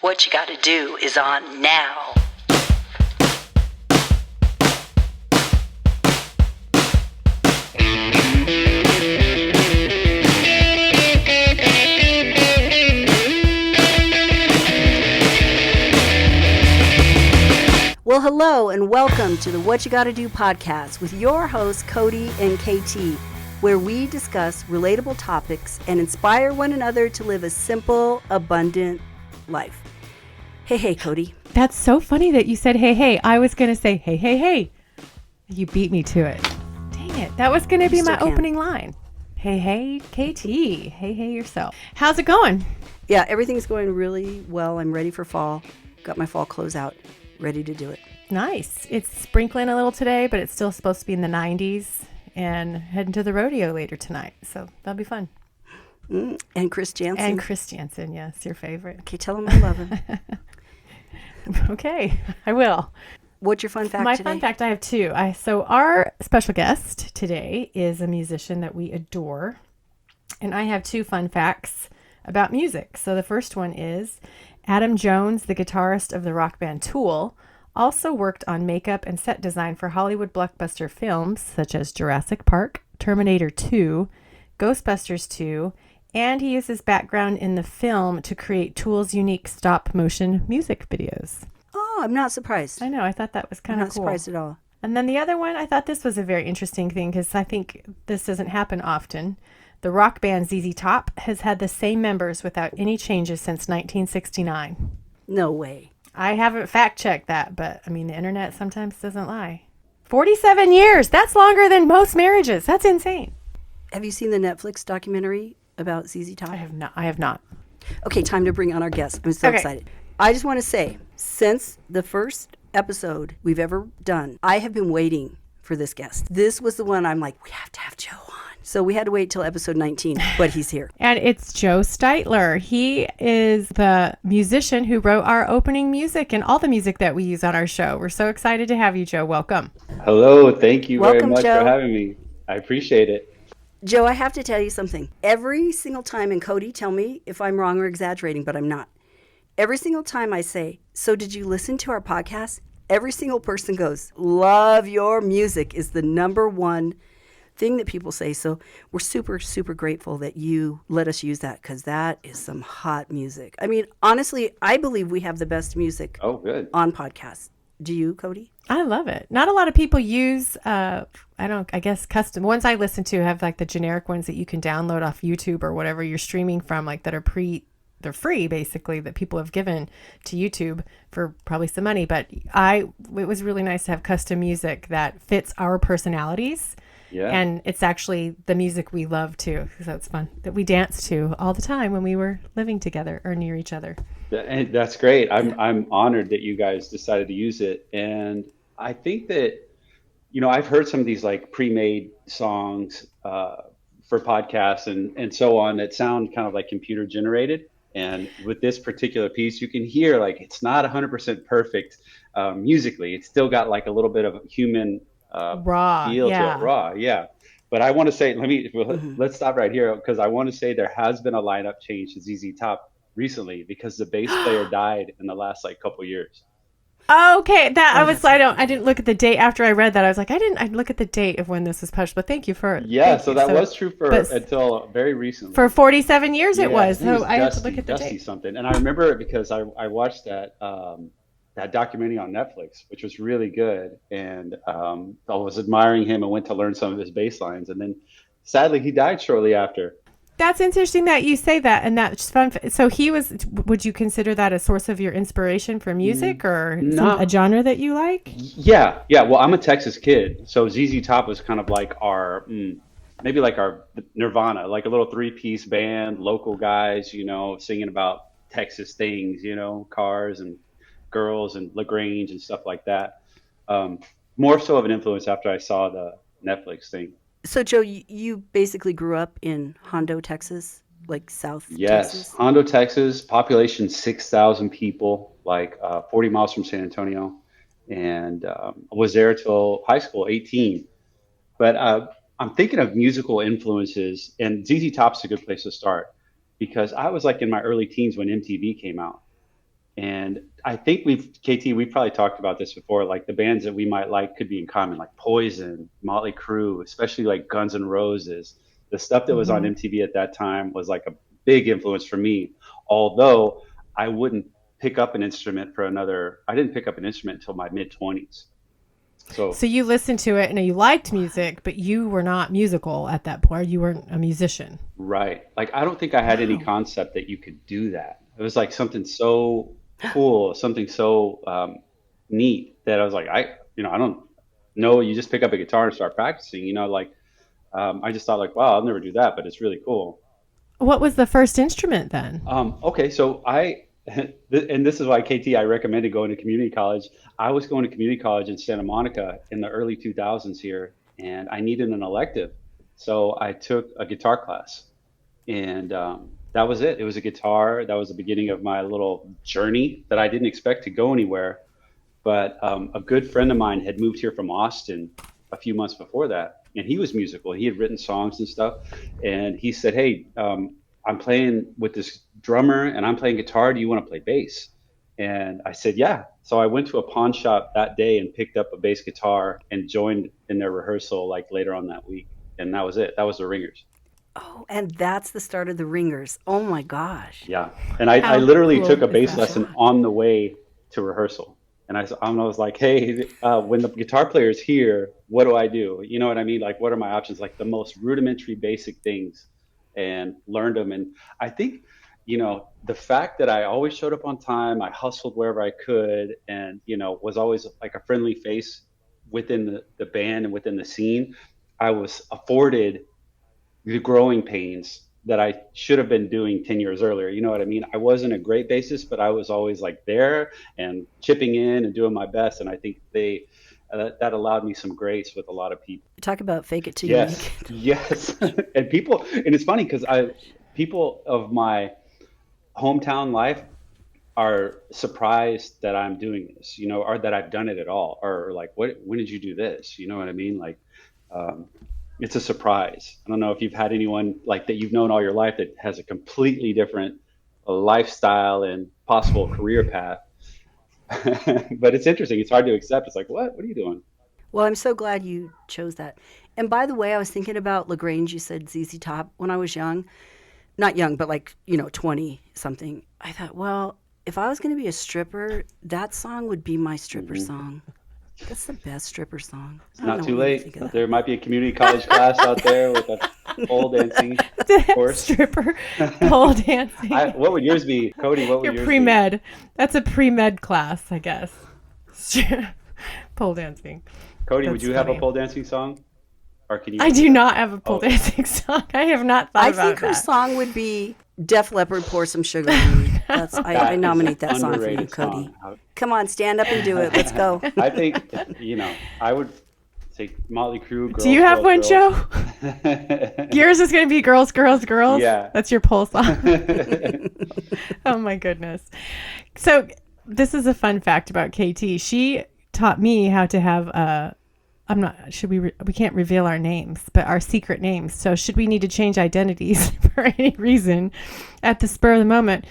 What You Gotta Do is on now. Well, hello and welcome to the What You Gotta Do podcast with your hosts, Cody and KT, where we discuss relatable topics and inspire one another to live a simple, abundant life. Hey, Cody. That's so funny that you said, hey. I was going to say, hey. You beat me to it. Dang it. That was going to be my opening line. Hey, KT. Hey, yourself. How's it going? Yeah, everything's going really well. I'm ready for fall. Got my fall clothes out. Ready to do it. Nice. It's sprinkling a little today, but it's still supposed to be in the 90s and heading to the rodeo later tonight. So that'll be fun. And Chris Jansen. Yes, your favorite. Okay, tell him I love him. Okay, I will. What's your fun fact My today? fun fact, I have two. So our special guest today is a musician that we adore. And I have two fun facts about music. So the first one is Adam Jones, the guitarist of the rock band Tool, also worked on makeup and set design for Hollywood blockbuster films such as Jurassic Park, Terminator 2, Ghostbusters 2, and he used his background in the film to create Tool's unique stop-motion music videos. Oh, I'm not surprised. I know. I thought that was kind of cool. I'm not surprised at all. And then the other one, I thought this was a very interesting thing because I think this doesn't happen often. The rock band ZZ Top has had the same members without any changes since 1969. No way. I haven't fact-checked that, but I mean, the internet sometimes doesn't lie. 47 years! That's longer than most marriages. That's insane. Have you seen the Netflix documentary about ZZ Top? I have not. Okay, time to bring on our guest. I'm so excited. I just want to say, since the first episode we've ever done, I have been waiting for this guest. This was the one I'm like, we have to have Joe on. So we had to wait till episode 19, but he's here. And it's Joe Stiteler. He is the musician who wrote our opening music and all the music that we use on our show. We're so excited to have you, Joe. Welcome. Hello. Thank you Welcome, very much Joe. for having me. I appreciate it. Joe, I have to tell you something. Every single time, and Cody, tell me if I'm wrong or exaggerating, but I'm not. Every single time I say, so did you listen to our podcast? Every single person goes, love your music is the number one thing that people say. So we're super, super grateful that you let us use that because that is some hot music. I mean, honestly, I believe we have the best music good. on podcasts. Do you, Cody? I love it. Not a lot of people use, I guess custom ones I listen to have like the generic ones that you can download off YouTube or whatever you're streaming from, like that are they're free basically, that people have given to YouTube for probably some money. But it was really nice to have custom music that fits our personalities. Yeah. And it's actually the music we love too. So it's fun that we danced to all the time when we were living together or near each other. And that's great. I'm honored that you guys decided to use it. And I think that, I've heard some of these like pre-made songs for podcasts and so on that sound kind of like computer generated. And with this particular piece, you can hear like it's not 100% perfect musically. It's still got like a little bit of human raw feel yeah. to it. Raw, yeah. But I want to say, let's stop right here because I want to say there has been a lineup change to ZZ Top recently because the bass player died in the last like couple years. Okay, I didn't look at the date after I read that. I was like, I'd look at the date of when this was published, but thank you for that was true until very recently. For 47 years it was. So I had to look at the Dusty date. Something. And I remember it because I watched that documentary on Netflix, which was really good. And I was admiring him and went to learn some of his bass lines. And then sadly, he died shortly after. That's interesting that you say that. And that's fun. So would you consider that a source of your inspiration for music or a genre that you like? Yeah. Well, I'm a Texas kid. So ZZ Top was kind of like our, maybe like our Nirvana, like a little 3-piece band, local guys, singing about Texas things, cars and girls and LaGrange and stuff like that. More so of an influence after I saw the Netflix thing. So, Joe, you basically grew up in Hondo, Texas, like South Texas? Yes, Hondo, Texas, population 6,000 people, like 40 miles from San Antonio. And I was there till high school, 18. But I'm thinking of musical influences, and ZZ Top's a good place to start because I was like in my early teens when MTV came out. And I think we've probably talked about this before. Like the bands that we might like could be in common, like Poison, Motley Crue, especially like Guns N' Roses. The stuff that was on Mm-hmm. MTV at that time was like a big influence for me. Although I wouldn't pick up an instrument I didn't pick up an instrument until my mid 20s. So So you listened to it and you liked music, but you were not musical at that point. You weren't a musician. right. Like I don't think I had any Wow. concept that you could do that. It was like something so cool, something so neat that I was like, I don't know. You just pick up a guitar and start practicing. Like I just thought like, wow, I'll never do that, but it's really cool. What was the first instrument then? Okay, so and this is why KT, I recommended going to community college. I was going to community college in Santa Monica in the early 2000s here, and I needed an elective. So I took a guitar class, and that was it. It was a guitar. That was the beginning of my little journey that I didn't expect to go anywhere. But a good friend of mine had moved here from Austin a few months before that, and he was musical. He had written songs and stuff, and he said, "Hey, I'm playing with this drummer, and I'm playing guitar. Do you want to play bass?" And I said, "Yeah." So I went to a pawn shop that day and picked up a bass guitar and joined in their rehearsal like later on that week, and that was it. That was the Ringers. Oh, and that's the start of the Ringers. Oh my gosh. Yeah, and I How literally cool took a is bass that? lesson on the way to rehearsal. And I was like, hey, when the guitar player's here, what do I do? You know what I mean? Like, what are my options? Like the most rudimentary, basic things, and learned them. And I think, the fact that I always showed up on time, I hustled wherever I could, and, was always like a friendly face within the band and within the scene, I was afforded the growing pains that I should have been doing 10 years earlier. You know what I mean? I wasn't a great bassist, but I was always like there and chipping in and doing my best. And I think that allowed me some grace with a lot of people. Talk about fake it till you make Yes, it. yes. And it's funny because people of my hometown life are surprised that I'm doing this, or that I've done it at all, or like, when did you do this? You know what I mean? Like, um, it's a surprise. I don't know if you've had anyone like that you've known all your life that has a completely different lifestyle and possible career path. But it's interesting. It's hard to accept. It's like, what? What are you doing? Well, I'm so glad you chose that. And by the way, I was thinking about LaGrange. You said ZZ Top when I was young. Not young, but like, 20 something. I thought, well, if I was going to be a stripper, that song would be my stripper song. That's the best stripper song. It's I don't not know too what you late. think of that. There might be a community college class out there with a pole dancing course. Stripper pole dancing. What would yours be, Cody? What would You're yours pre-med. That's a pre-med class, I guess. Pole dancing. be? Cody, would That's you have a funny. pole dancing song? Or can you? I do not have a pole Oh. dancing song. I have not thought I about think her that. song would be Def Leppard, Pour Some Sugar on Me. I That is nominate an that song for you, underrated Cody. song. Come on, stand up and do it. Let's go. I think, I would say Motley Crue, Girls, Do you have one, Girls, Joe? Girls. Yours is going to be Girls, Girls, Girls? Yeah. That's your pole song. Oh, my goodness. So this is a fun fact about KT. She taught me how to have we can't reveal our names, but our secret names. So should we need to change identities for any reason at the spur of the moment,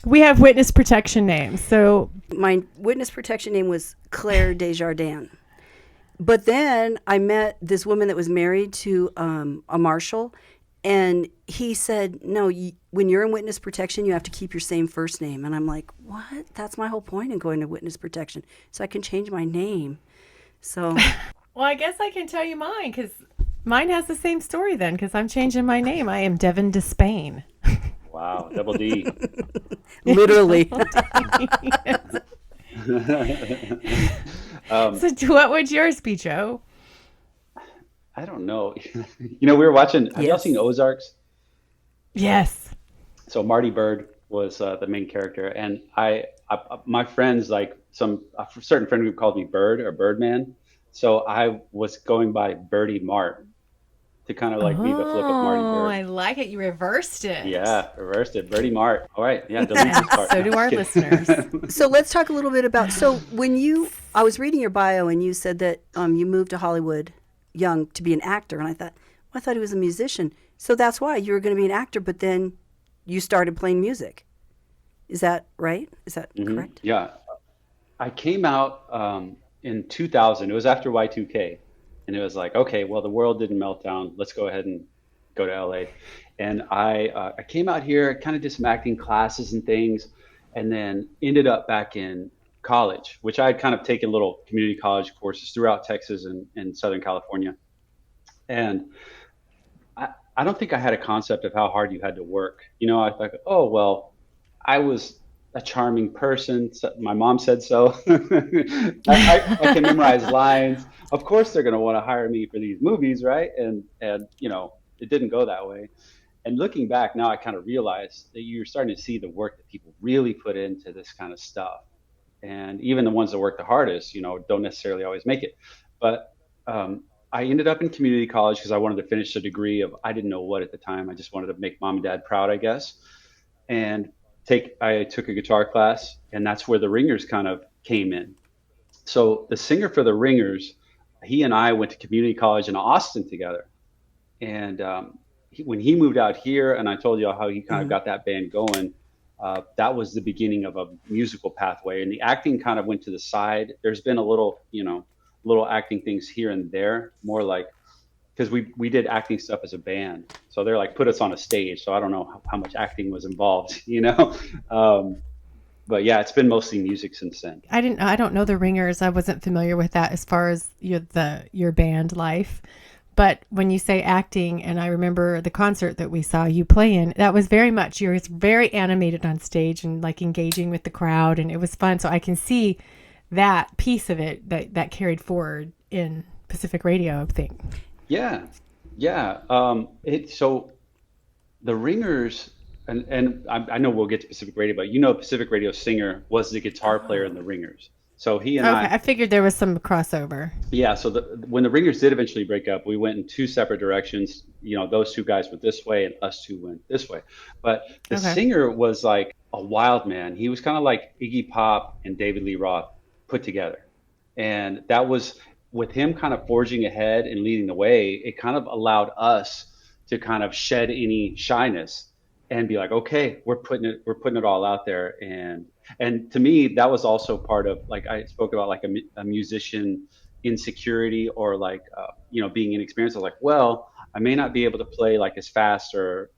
we have witness protection names. So My witness protection name was Claire Desjardins. But then I met this woman that was married to a marshal, and he said, no, when you're in witness protection, you have to keep your same first name. And I'm like, what? That's my whole point in going to witness protection. So I can change my name. So well, I guess I can tell you mine because mine has the same story then because I'm changing my name. I am Devin Despain. Wow, double D. literally. So what would yours be, Joe? I don't know. We were watching, have y'all Yes. seen Ozarks? Yes. So Marty Bird was the main character, and my friends, like a certain friend group called me Bird or Birdman. So I was going by Birdie Mart to kind of like be the flip of Marty Oh, I Bird. like it. You reversed it. Yeah, reversed it. Birdie Mart. All right. Yeah, delete this part. So do our Just kidding. listeners. So let's talk a little bit about, I was reading your bio and you said that you moved to Hollywood young to be an actor. And I thought he was a musician. So that's why you were going to be an actor, but then you started playing music. Is that right? Is that correct? Yeah. I came out in 2000. It was after Y2K. And it was like, okay, well, the world didn't melt down. Let's go ahead and go to LA. And I came out here, kind of did some acting classes and things, and then ended up back in college, which I had kind of taken little community college courses throughout Texas and Southern California. And I don't think I had a concept of how hard you had to work. I thought, oh, well, I was a charming person. So my mom said so. I can memorize lines. Of course, they're going to want to hire me for these movies, right? And it didn't go that way. And looking back now, I kind of realized that you're starting to see the work that people really put into this kind of stuff. And even the ones that work the hardest, don't necessarily always make it. But I ended up in community college because I wanted to finish a degree of, I didn't know what at the time. I just wanted to make mom and dad proud, I guess. And I took a guitar class, and that's where the Ringers kind of came in. So the singer for the Ringers, he and I went to community college in Austin together. And when he moved out here, and I told you how he kind of got that band going, that was the beginning of a musical pathway. And the acting kind of went to the side. There's been a little acting things here and there, more like, because we did acting stuff as a band. So they're like, put us on a stage. So I don't know how much acting was involved, But yeah, it's been mostly music since then. I don't know the Ringers. I wasn't familiar with that as far as your band life. But when you say acting, and I remember the concert that we saw you play in, that was very much, you were very animated on stage and like engaging with the crowd, and it was fun. So I can see that piece of it that carried forward in Pacific Radio, I think. Yeah, yeah. So the Ringers, and I know we'll get to Pacific Radio, but Pacific Radio singer was the guitar player in the Ringers. So he and Okay, I figured there was some crossover. Yeah. So when the Ringers did eventually break up, we went in two separate directions. Those two guys went this way, and us two went this way. But the singer was like a wild man. He was kind of like Iggy Pop and David Lee Roth put together, and that was with him kind of forging ahead and leading the way. It kind of allowed us to kind of shed any shyness and be like, okay, we're putting it all out there. And to me, that was also part of, like, I spoke about like a musician insecurity, or like, being inexperienced. I was like, well, I may not be able to play like as fast or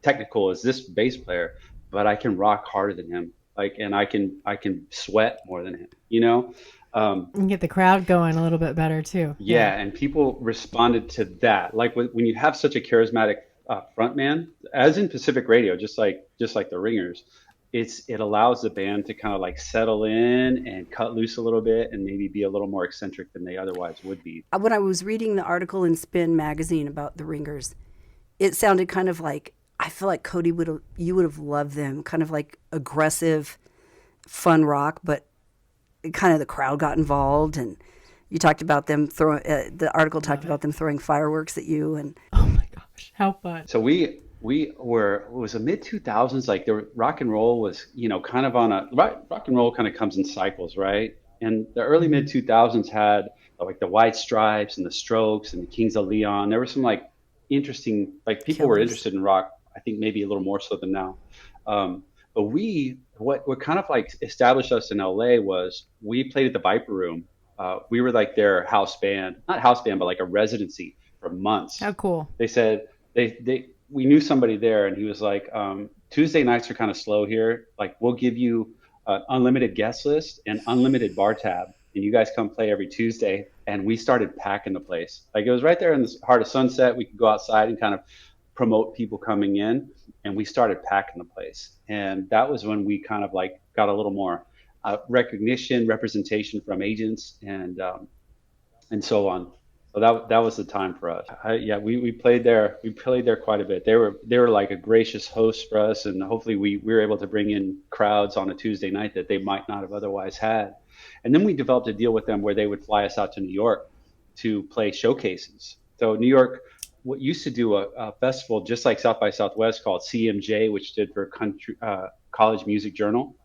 technical as this bass player, but I can rock harder than him. Like, and I can sweat more than him, And get the crowd going a little bit better too. Yeah, and people responded to that. Like when you have such a charismatic frontman, as in Pacific Radio, just like the Ringers, it allows the band to kind of like settle in and cut loose a little bit, and maybe be a little more eccentric than they otherwise would be. When I was reading the article in Spin magazine about the Ringers, it sounded kind of like, I feel like Cody you would have loved them, kind of like aggressive, fun rock, but kind of the crowd got involved, and you talked about them throwing. The article talked about them throwing fireworks at you, and oh my gosh, how fun! So we were, it was a mid 2000s, like the rock and roll was kind of on a rock and roll kind of comes in cycles, right? And the early mid 2000s had like the White Stripes and the Strokes and the Kings of Leon. There were some like interesting, like people were interested in rock. I think maybe a little more so than now. But what kind of like established us in LA was we played at the Viper Room. We were like their house band, not house band, but like a residency for months. How cool. They said we knew somebody there, and he was like, Tuesday nights are kind of slow here. Like, we'll give you an unlimited guest list and unlimited bar tab, and you guys come play every Tuesday. And we started packing the place. Like, it was right there in the heart of Sunset. We could go outside and kind of promote people coming in, and we started packing the place. And that was when we kind of like got a little more representation from agents and so on. So that was the time for us. We played there. We played there quite a bit. They were like a gracious host for us, and hopefully we were able to bring in crowds on a Tuesday night that they might not have otherwise had. And then we developed a deal with them where they would fly us out to New York to play showcases. So New York, what used to do a festival just like South by Southwest called CMJ, which stood for College Music Journal.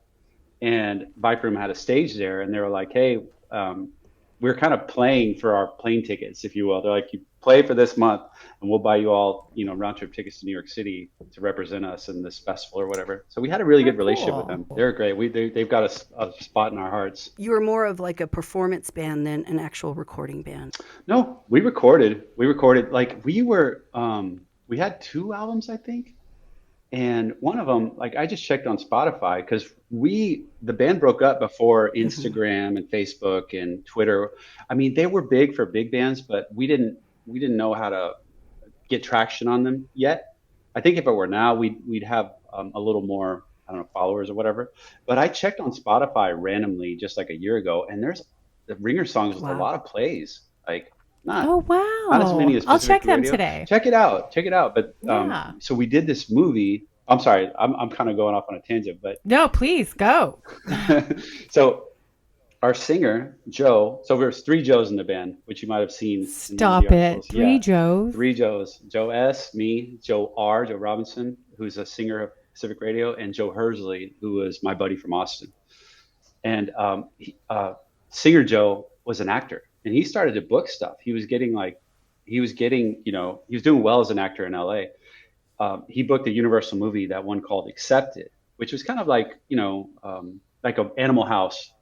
And Viper Room had a stage there, and they were like, hey, we're kind of playing for our plane tickets, if you will. They're like, you play for this month and we'll buy you all, round trip tickets to New York City to represent us in this festival or whatever. So we had a really good relationship with them. They're great. They've got a spot in our hearts. You were more of like a performance band than an actual recording band. No, we recorded like we had 2 albums, I think. And one of them, like I just checked on Spotify because the band broke up before Instagram and Facebook and Twitter. I mean, they were big for big bands, but we didn't know how to get traction on them yet. I think if it were now, we'd have a little more, I don't know, followers or whatever. But I checked on Spotify randomly just like a year ago, and there's the Ringer songs with a lot of plays. Like not as many as I'll check them radio. today. Check it out. But so we did this movie. I'm sorry, I'm kind of going off on a tangent, but no, please go. So our singer Joe. So there's 3 Joes in the band, which you might have seen. Stop it. 3 Joes. 3 Joes. Joe S, me, Joe R, Joe Robinson, who's a singer of Pacific Radio, and Joe Hersley, who was my buddy from Austin. And singer Joe was an actor. And he started to book stuff. He was doing well as an actor in LA. He booked a Universal movie, that one called Accepted, which was kind of like, like an Animal House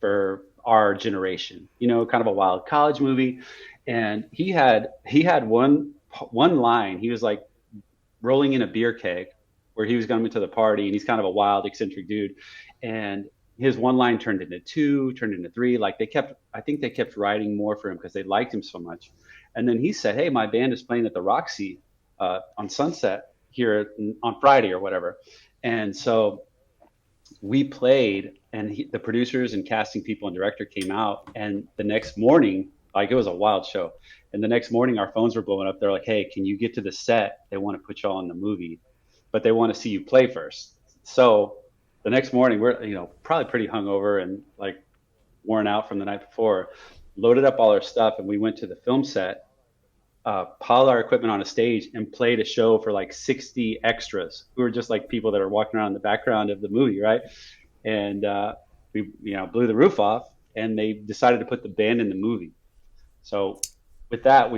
for our generation, kind of a wild college movie. And he had one line. He was like rolling in a beer keg where he was coming to the party, and he's kind of a wild, eccentric dude. And his one line turned into 2, turned into 3. Like I think they kept writing more for him because they liked him so much. And then he said, hey, my band is playing at the Roxy on Sunset here on Friday or whatever. And so we played, and the producers and casting people and director came out. And the next morning, like it was a wild show. And the next morning our phones were blowing up. They're like, hey, can you get to the set? They want to put you all in the movie, but they want to see you play first. So the next morning, we're probably pretty hungover and like worn out from the night before, loaded up all our stuff, and we went to the film set, piled our equipment on a stage, and played a show for like 60 extras who were just like people that are walking around in the background of the movie, right? And we blew the roof off, and they decided to put the band in the movie. So with that,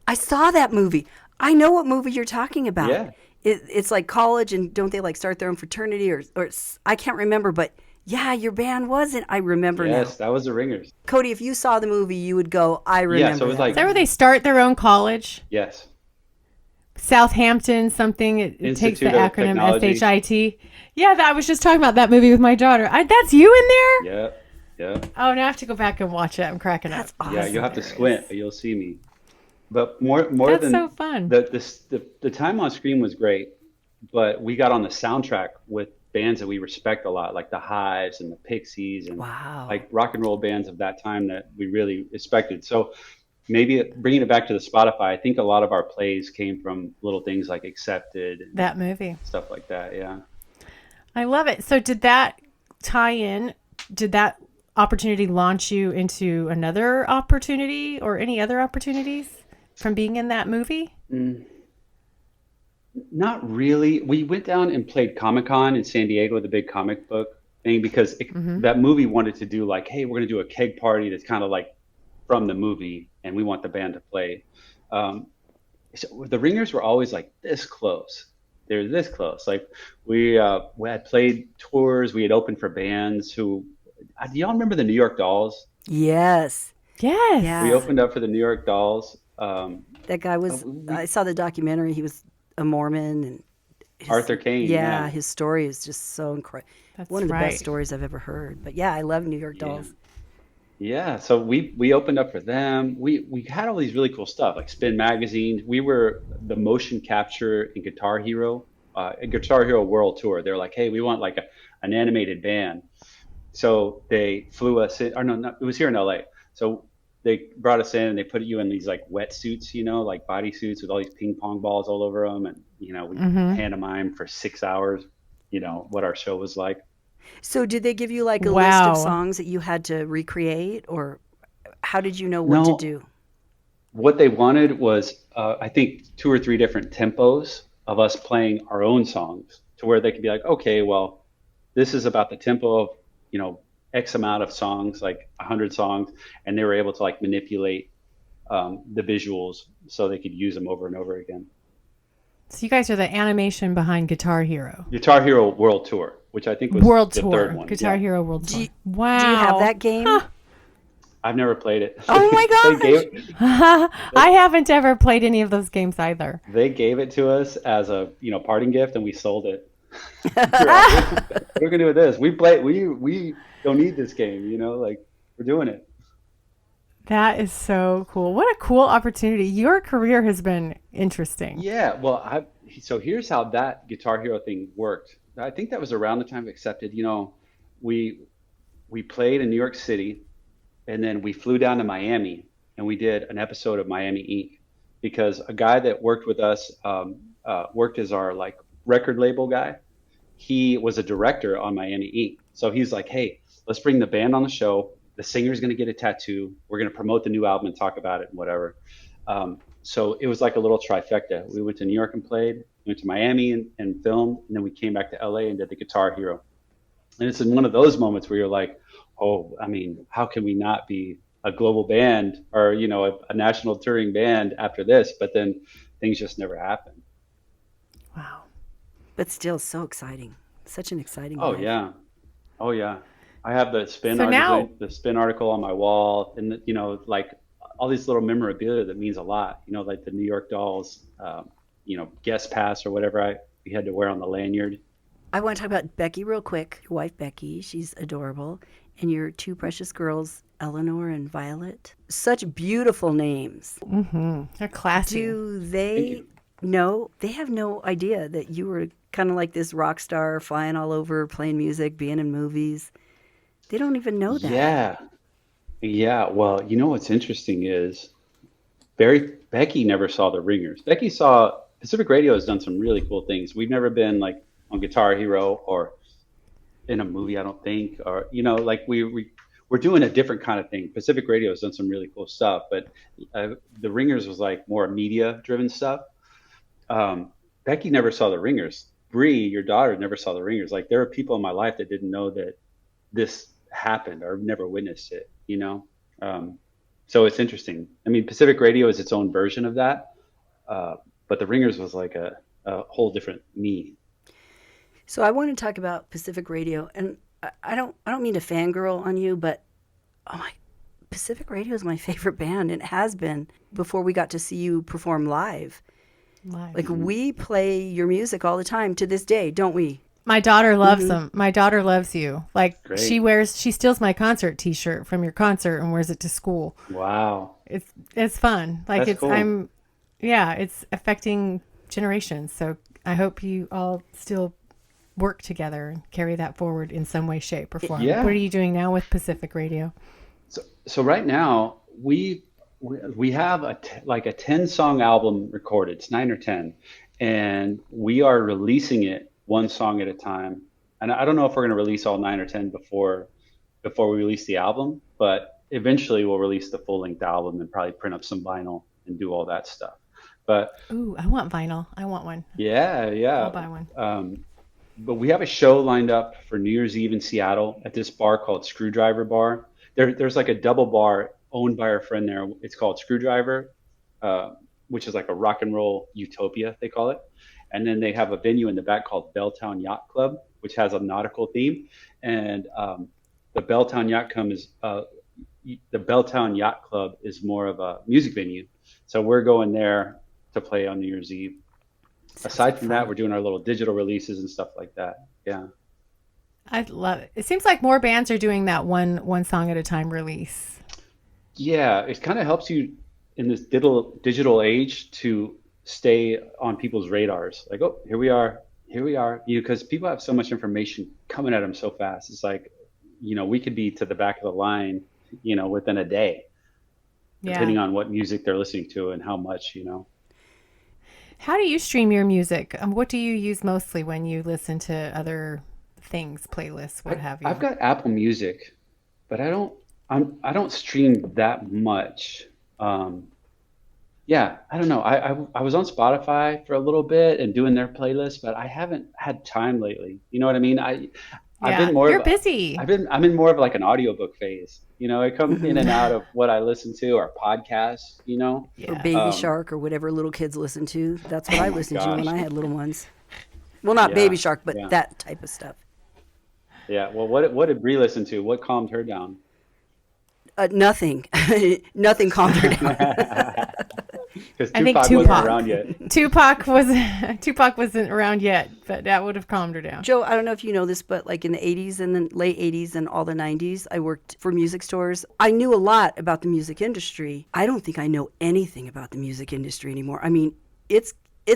I saw that movie. I know what movie you're talking about. Yeah. It's like college, and don't they like start their own fraternity or I can't remember, but yeah, your band wasn't. I remember now. Yes, that was the Ringers. Cody, if you saw the movie, you would go, I remember. Yeah, so it was like, Is that where they start their own college? yes. Southampton something. It takes the Institute of acronym Technology. SHIT. Yeah, I was just talking about that movie with my daughter. That's you in there? Yeah. Yeah. Oh, now I have to go back and watch it. I'm cracking up. That's awesome. Yeah, you'll have to squint, but you'll see me. But more That's than so fun. the time on screen was great, but we got on the soundtrack with bands that we respect a lot, like the Hives and the Pixies, and like rock and roll bands of that time that we really respected. So maybe bringing it back to the Spotify, I think a lot of our plays came from little things like Accepted, and that movie, stuff like that. Yeah, I love it. So did that tie in? Did that opportunity launch you into another opportunity or any other opportunities from being in that movie? Not really. We went down and played Comic-Con in San Diego, the big comic book thing, because that movie wanted to do like, hey, we're going to do a keg party that's kind of like from the movie, and we want the band to play. So the Ringers were always like this close. They're this close. Like we had played tours. We had opened for bands who, do y'all remember the New York Dolls? Yes. Yes. Yeah. We opened up for the New York Dolls. That guy was, I saw the documentary. He was a Mormon, and Arthur Kane. Yeah, his story is just so incredible. One of the right. best stories I've ever heard. But yeah, I love New York Dolls. Yeah, so we opened up for them. We had all these really cool stuff, like Spin Magazine. We were the motion capture in Guitar Hero World Tour. They're like, hey, we want like an animated band. So they flew us in, or no, it was here in LA. So they brought us in and they put you in these like wetsuits, like bodysuits with all these ping pong balls all over them. And, we pantomime for 6 hours, what our show was like. So did they give you like a list of songs that you had to recreate, or how did you know what to do? What they wanted was, I think, 2 or 3 different tempos of us playing our own songs, to where they could be like, okay, well, this is about the tempo of, X amount of songs, like 100 songs, and they were able to like manipulate the visuals so they could use them over and over again. So you guys are the animation behind Guitar Hero. Guitar Hero World Tour, which I think was World the Tour. third one. Guitar Yeah. Hero World Do Tour. you, Wow. do you have that game? I've never played it. Oh my They gosh. I haven't ever played any of those games either. they gave it to us as a parting gift, and we sold it. We're like, what are we gonna do with this? We don't need this game, like we're doing it. That is so cool. What a cool opportunity. Your career has been interesting. Yeah, well, so here's how that Guitar Hero thing worked. I think that was around the time of Accepted. We we played in New York City, and then we flew down to Miami, and we did an episode of Miami Inc. because a guy that worked with us worked as our like record label guy. He was a director on Miami Inc. So he's like, hey, let's bring the band on the show. The singer's going to get a tattoo. We're going to promote the new album and talk about it and whatever. So it was like a little trifecta. We went to New York and played, went to Miami and filmed, and then we came back to LA and did the Guitar Hero. And it's in one of those moments where you're like, oh, I mean, how can we not be a global band or, a national touring band after this? But then things just never happened. Wow. But still so exciting. Such an exciting Oh, life. yeah. Oh, yeah. I have the So spin article on my wall, and like all these little memorabilia that means a lot. Like the New York Dolls, guest pass or whatever we had to wear on the lanyard. I want to talk about Becky real quick. Your wife, Becky, she's adorable. And your two precious girls, Eleanor and Violet. Such beautiful names. Mm-hmm. They're classy. Do Thank they you. know? They have no idea that you were kind of like this rock star, flying all over, playing music, being in movies. They don't even know that. Yeah, yeah. Well, what's interesting is Becky never saw the Ringers. Becky saw Pacific Radio has done some really cool things. We've never been like on Guitar Hero or in a movie, I don't think, or like we're doing a different kind of thing. Pacific Radio has done some really cool stuff, but the Ringers was like more media driven stuff. Becky never saw the Ringers. Bree, your daughter, never saw the Ringers. Like there are people in my life that didn't know that this happened or never witnessed it. So it's interesting. I mean, Pacific Radio is its own version of that, but the Ringers was like a whole different me. So I want to talk about Pacific Radio, and I don't mean to fangirl on you, but oh my, Pacific Radio is my favorite band. It has been before we got to see you perform live. Like we play your music all the time to this day, don't we? My daughter loves them. My daughter loves you. Like Great. she steals my concert T-shirt from your concert and wears it to school. Wow. It's fun. Like That's cool. It's affecting generations. So I hope you all still work together and carry that forward in some way, shape, or form. Yeah. What are you doing now with Pacific Radio? So right now we have a 10-song album recorded. It's 9 or 10, and we are releasing it one song at a time. And I don't know if we're going to release all 9 or 10 before we release the album, but eventually we'll release the full-length album and probably print up some vinyl and do all that stuff. But Ooh, I want vinyl. I want one. yeah, I'll buy one. but we have a show lined up for New Year's Eve in Seattle at this bar called Screwdriver Bar. There's like a double bar owned by our friend there. It's called Screwdriver, which is like a rock and roll utopia, they call it. And then they have a venue in the back called Belltown Yacht Club, which has a nautical theme. And the Belltown Yacht Club is more of a music venue. So we're going there to play on New Year's Eve. Aside from that, we're doing our little digital releases and stuff like that. Yeah. I love it. It seems like more bands are doing that one song at a time release. Yeah, it kind of helps you in this digital age to stay on people's radars. Like, oh, here we are. Because people have so much information coming at them so fast. It's like, we could be to the back of the line, within a day, depending on what music they're listening to and how much. How do you stream your music? What do you use mostly when you listen to other things, playlists, what have you? I've got Apple Music, but I don't stream that much. Yeah, I don't know. I was on Spotify for a little bit and doing their playlist, but I haven't had time lately. You know what I mean? I've Yeah, been more you're of busy. I'm in more of like an audiobook phase. I come in and out of what I listen to or podcasts. Or Yeah. Baby Shark or whatever little kids listen to. That's what Oh I my listened to when gosh. I had little ones. Well, not Yeah. Baby Shark, but Yeah. that type of stuff. Yeah. Well, what did Bree listen to? What calmed her down? Nothing. Nothing calmed her down. Because I think Tupac wasn't Tupac. around yet. Tupac wasn't around yet, but that would have calmed her down. Joe, I don't know if you know this, but like in the 80s and the late 80s and all the 90s, I worked for music stores. I knew a lot about the music industry. I don't think I know anything about the music industry anymore. I mean, it's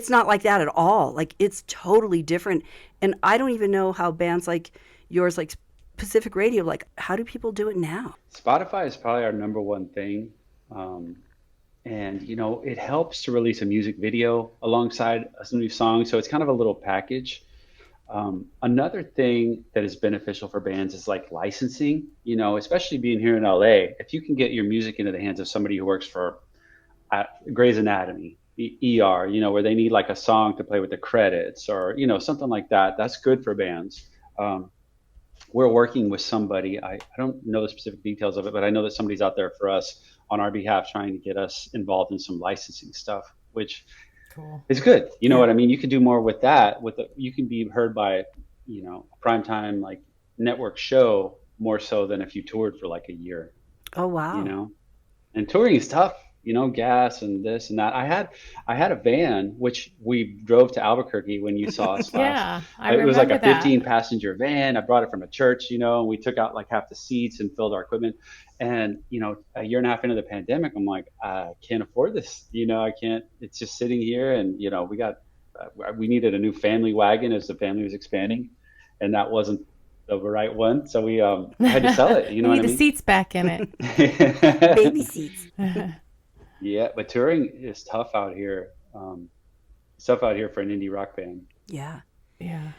not like that at all. Like it's totally different. And I don't even know how bands like yours, like Pacific Radio, like how do people do it now? Spotify is probably our number one thing. And it helps to release a music video alongside some new songs. So it's kind of a little package. Another thing that is beneficial for bands is like licensing, especially being here in LA. If you can get your music into the hands of somebody who works for Grey's Anatomy, ER, where they need like a song to play with the credits or, something like that, that's good for bands. We're working with somebody. I don't know the specific details of it, but I know that somebody's out there for us on our behalf trying to get us involved in some licensing stuff, which Cool. is good. You know what I mean? You can do more with that. You can be heard by, a primetime like network show more so than if you toured for like a year. Oh, wow. And touring is tough. Gas and this and that. I had a van which we drove to Albuquerque when you saw us last. Yeah, I It was like a remember that. 15 passenger van. I brought it from a church, and we took out like half the seats and filled our equipment. And a year and a half into the pandemic, I'm like, I can't afford this. I can't. It's just sitting here, and we needed a new family wagon as the family was expanding, and that wasn't the right one. So we had to sell it. You know We what need I the mean? seats back in it. Baby seats. Yeah, but touring is tough out here. Tough out here for an indie rock band. Yeah. Yeah,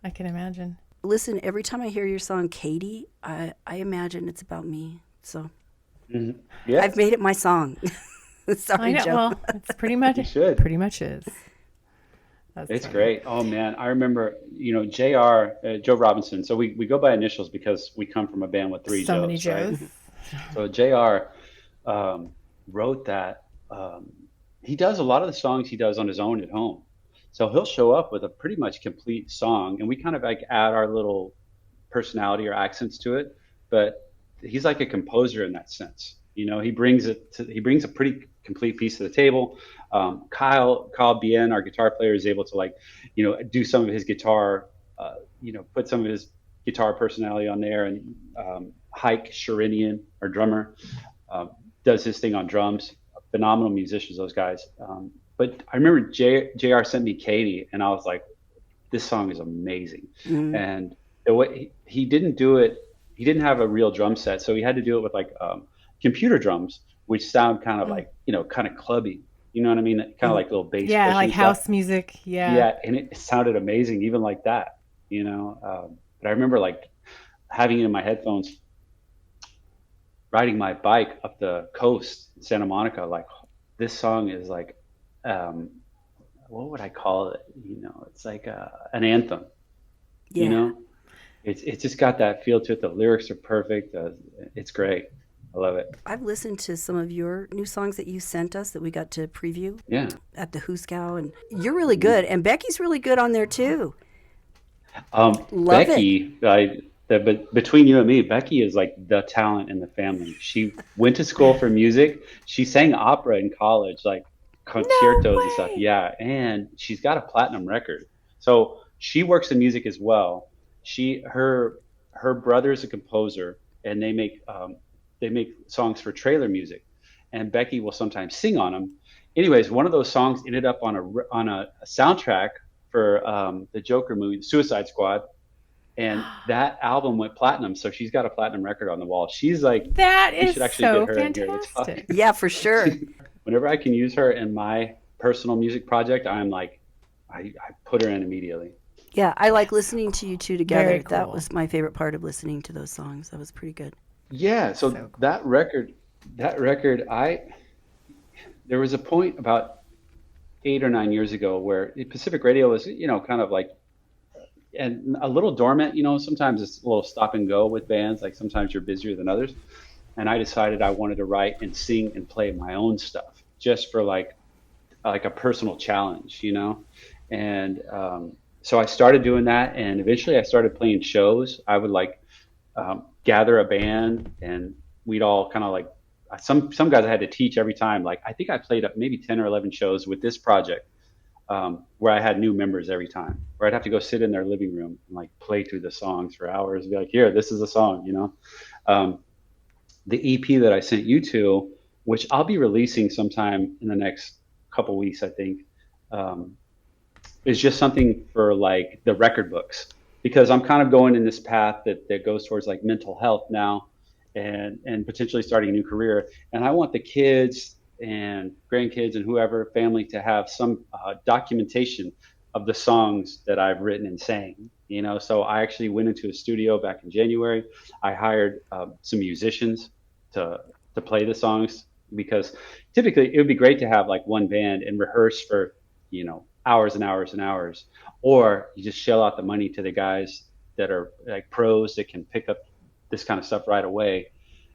I can imagine. Listen, every time I hear your song, Katie, I imagine it's about me. So Yeah, I've made it my song. Sorry, I know. Joe. Well, it's pretty much You should. pretty much is. That's it's funny. great. Oh man, I remember, JR, Joe Robinson. So we go by initials because we come from a band with three So Joes, many Joes. right? So JR wrote that. He does a lot of the songs he does on his own at home. So he'll show up with a pretty much complete song, and we kind of like add our little personality or accents to it. But he's like a composer in that sense. He brings a pretty complete piece to the table. Kyle Bien, our guitar player, is able to do some of his guitar, put some of his guitar personality on there, and Hike Sharinian, our drummer, does his thing on drums. Phenomenal musicians, those guys. But I remember JR sent me Katie, and I was like, this song is amazing. Mm-hmm. And the way he didn't do it, he didn't have a real drum set, so he had to do it with like computer drums, which sound kind of like, kind of clubby. You know what I mean? Kind of like little bass. Yeah, pushing like stuff. house music. Yeah. Yeah, and it sounded amazing, even like that. But I remember like having it in my headphones, riding my bike up the coast in Santa Monica. Like, this song is like, what would I call it? It's like an anthem. Yeah. It's just got that feel to it. The lyrics are perfect. It's great. I love it. I've listened to some of your new songs that you sent us that we got to preview Yeah. at the Hooskow, and you're really good. And Becky's really good on there too. Love Becky, but between you and me, Becky is like the talent in the family. She went to school for music. She sang opera in college, like concertos and stuff. Yeah, and she's got a platinum record. So she works in music as well. Her brother's a composer, and they make songs for trailer music, and Becky will sometimes sing on them. Anyways, one of those songs ended up on a soundtrack for the Joker movie, Suicide Squad, and that album went platinum. So she's got a platinum record on the wall. She's like, That we is should actually so get her in here to talk. fantastic. Yeah, for sure. Whenever I can use her in my personal music project, I'm like, I put her in immediately. Yeah, I like listening to you two together. Very That cool. was my favorite part of listening to those songs. That was pretty good. Yeah, so So cool. that record, there was a point about 8 or 9 years ago where Pacific Radio was, kind of like and a little dormant. Sometimes it's a little stop and go with bands. Like sometimes you're busier than others. And I decided I wanted to write and sing and play my own stuff just for like a personal challenge, And so I started doing that, and eventually I started playing shows. I would gather a band, and we'd all kind of some guys I had to teach every time. Like I think I played up maybe 10 or 11 shows with this project, where I had new members every time. Where I'd have to go sit in their living room and like play through the songs for hours. And be like, here, this is a song. The EP that I sent you to, which I'll be releasing sometime in the next couple weeks, I think, is just something for like the record books, because I'm kind of going in this path that goes towards like mental health now, and potentially starting a new career. And I want the kids and grandkids and whoever family to have some documentation of the songs that I've written and sang. So I actually went into a studio back in January. I hired some musicians to play the songs, because typically it would be great to have like one band and rehearse for hours and hours and hours, or you just shell out the money to the guys that are like pros that can pick up this kind of stuff right away.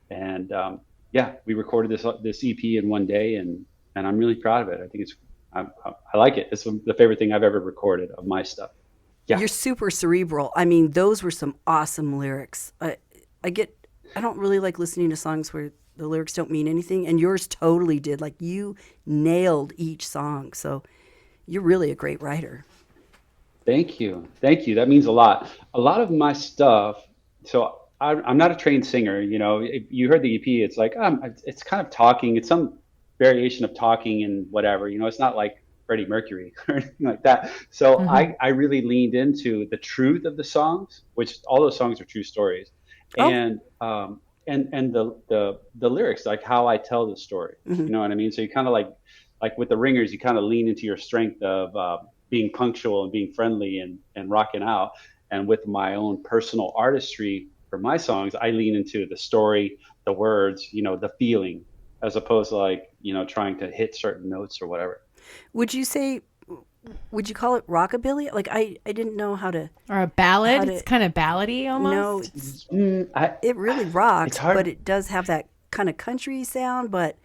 And we recorded this EP in one day, and I'm really proud of it. I think I like it. It's the favorite thing I've ever recorded of my stuff. Yeah. You're super cerebral. I mean, those were some awesome lyrics. I don't really like listening to songs where the lyrics don't mean anything, and yours totally did. Like you nailed each song. So you're really a great writer. Thank you. That means a lot. A lot of my stuff. So I'm not a trained singer. If you heard the EP, it's like it's kind of talking. It's some variation of talking and whatever. It's not like Freddie Mercury or anything like that. So I really leaned into the truth of the songs, which all those songs are true stories, and the lyrics, like how I tell the story. You know what I mean? So you kind of like with the Ringers, you kind of lean into your strength of being punctual and being friendly and rocking out. And with my own personal artistry for my songs, I lean into the story, the words, the feeling, as opposed to trying to hit certain notes or whatever. Would you call it rockabilly? Like I didn't know how to. Or a ballad? It's kind of ballady almost. No, it really rocks, but it does have that kind of country sound. But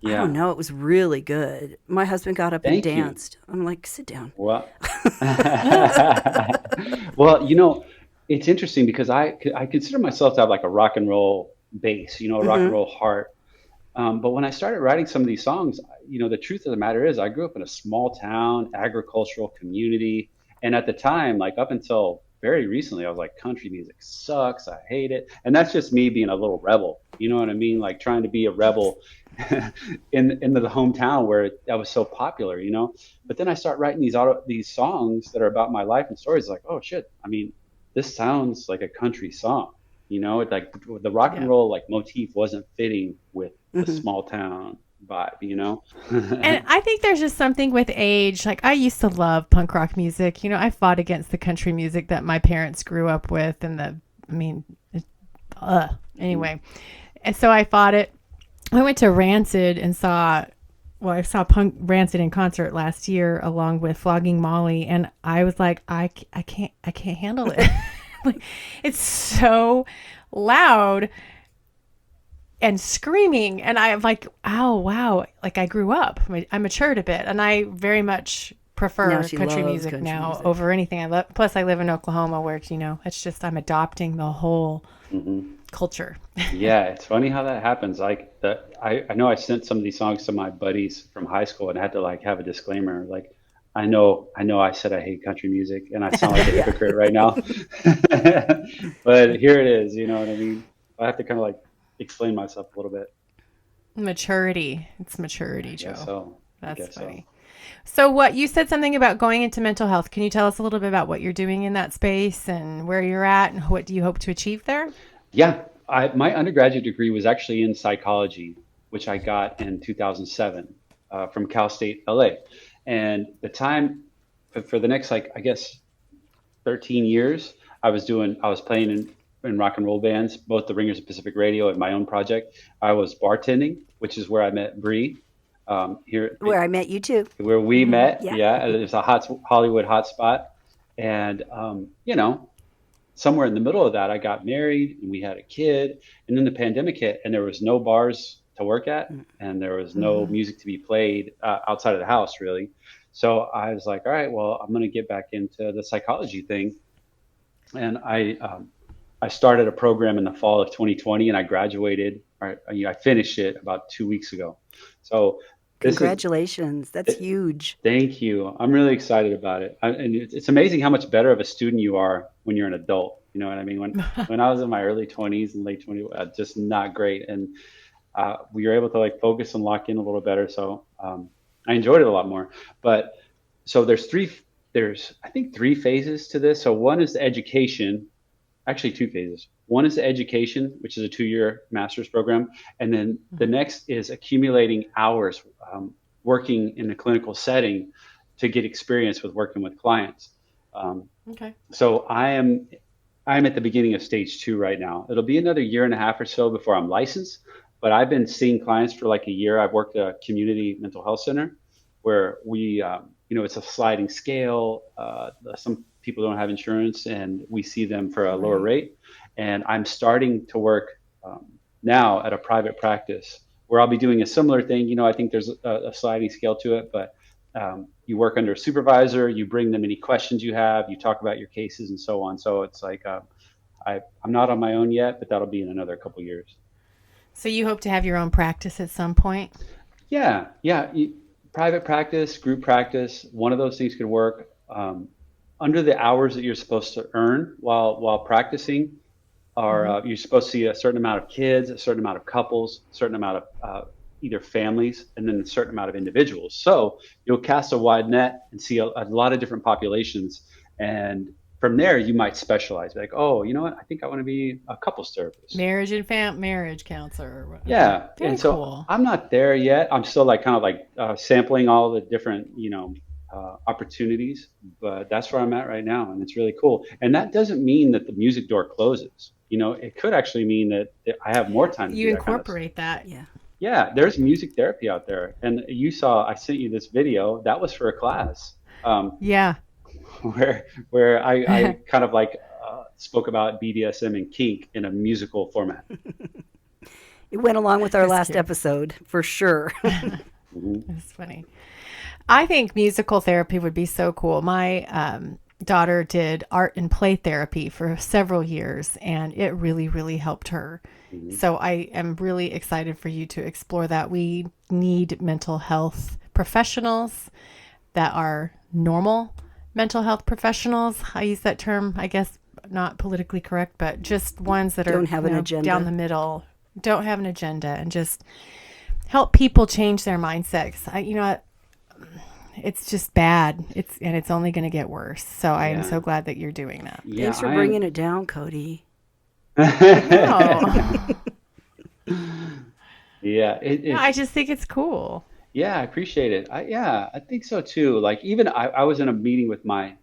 I don't know. It was really good. My husband got up and danced. I'm like, sit down. Well, it's interesting because I consider myself to have like a rock and roll bass, a rock and roll heart. But when I started writing some of these songs, the truth of the matter is I grew up in a small town, agricultural community. And at the time, like up until very recently, I was like, country music sucks. I hate it. And that's just me being a little rebel. You know what I mean? Like trying to be a rebel in the hometown where that was so popular, But then I start writing these songs that are about my life and stories. Like, oh shit. I mean, this sounds like a country song. Like the rock and roll like motif wasn't fitting with the small town vibe, And I think there's just something with age. Like I used to love punk rock music. I fought against the country music that my parents grew up with, and anyway. And so I fought it. I went to Rancid and I saw punk Rancid in concert last year along with Flogging Molly, and I was like, I can't handle it. Like, it's so loud and screaming, and I'm like, oh wow, like I grew up, I matured a bit, and I very much prefer country music now over anything I love. Plus I live in Oklahoma where it's just I'm adopting the whole culture. Yeah, it's funny how that happens. Like I know I sent some of these songs to my buddies from high school and had to like have a disclaimer, like I know I said I hate country music and I sound like a hypocrite right now. But here it is, you know what I mean? I have to kind of like explain myself a little bit. Maturity. It's maturity, Joe. So. That's funny. So what you said something about going into mental health. Can you tell us a little bit about what you're doing in that space and where you're at and what do you hope to achieve there? Yeah, my undergraduate degree was actually in psychology, which I got in 2007 from Cal State LA. And the time for the next, 13 years, I was playing in rock and roll bands, both the Ringers of Pacific Radio and my own project. I was bartending, which is where I met Bree. Where I met you too. Where we met. Yeah. It was a Hollywood hotspot. And, somewhere in the middle of that, I got married and we had a kid. And then the pandemic hit and there was no bars to work at and there was no Mhm. music to be played outside of the house, really. So I was like, all right, well, I'm going to get back into the psychology thing. And I started a program in the fall of 2020 and I graduated, or I finished it about 2 weeks ago. So this is, Congratulations. That's huge. thank you. I'm really excited about it. And it's amazing how much better of a student you are when you're an adult. You know what I mean? When I was in my early 20s and late 20s, just not great. And we were able to like focus and lock in a little better. So I enjoyed it a lot more. But so there's I think three phases to this. So one is the education, actually two phases. One is the education, which is a 2-year master's program, and then the next is accumulating hours working in a clinical setting to get experience with working with clients. Okay. So I'm at the beginning of stage 2 right now. It'll be another year and a half or so before I'm licensed, but I've been seeing clients for like a year. I've worked at a community mental health center where it's a sliding scale. Some people don't have insurance and we see them for a lower Right. rate. And I'm starting to work now at a private practice where I'll be doing a similar thing. I think there's a sliding scale to it, but you work under a supervisor, you bring them any questions you have, you talk about your cases and so on. So it's like I'm not on my own yet, but that'll be in another couple years. So you hope to have your own practice at some point? Yeah, yeah. Private practice, group practice, one of those things could work. Under the hours that you're supposed to earn while practicing, are Hmm. you're supposed to see a certain amount of kids, a certain amount of couples, a certain amount of either families, and then a certain amount of individuals. So you'll cast a wide net and see a lot of different populations, and from there you might specialize. Like, oh, you know what? I think I want to be a couples therapist. Marriage counselor. Okay. Yeah, and Very so cool. I'm not there yet. I'm still like kind of like sampling all the different, opportunities, but that's where I'm at right now, and it's really cool. And that doesn't mean that the music door closes. It could actually mean that I have more time to You do that kind of. incorporate that. Yeah. Yeah, there's music therapy out there, and you saw I sent you this video. That was for a class Yeah. where I kind of like spoke about BDSM and kink in a musical format. It went along with our Just last curious. episode for sure. Hmm. It's funny. I think musical therapy would be so cool. My daughter did art and play therapy for several years, and it really, really helped her. Hmm. So I am really excited for you to explore that. We need mental health professionals that are normal mental health professionals. I use that term, I guess, not politically correct, but just ones that Don't are, have an down agenda. the middle, don't have an agenda, and just help people change their mindset. 'Cause it's just bad. It's only going to get worse. So I am Yeah, so glad that you're doing that. yeah, Thanks for bringing it down, Cody. No. Yeah, No, I just think it's cool. yeah, I appreciate it. Yeah, I think so too. Like even I was in a meeting with my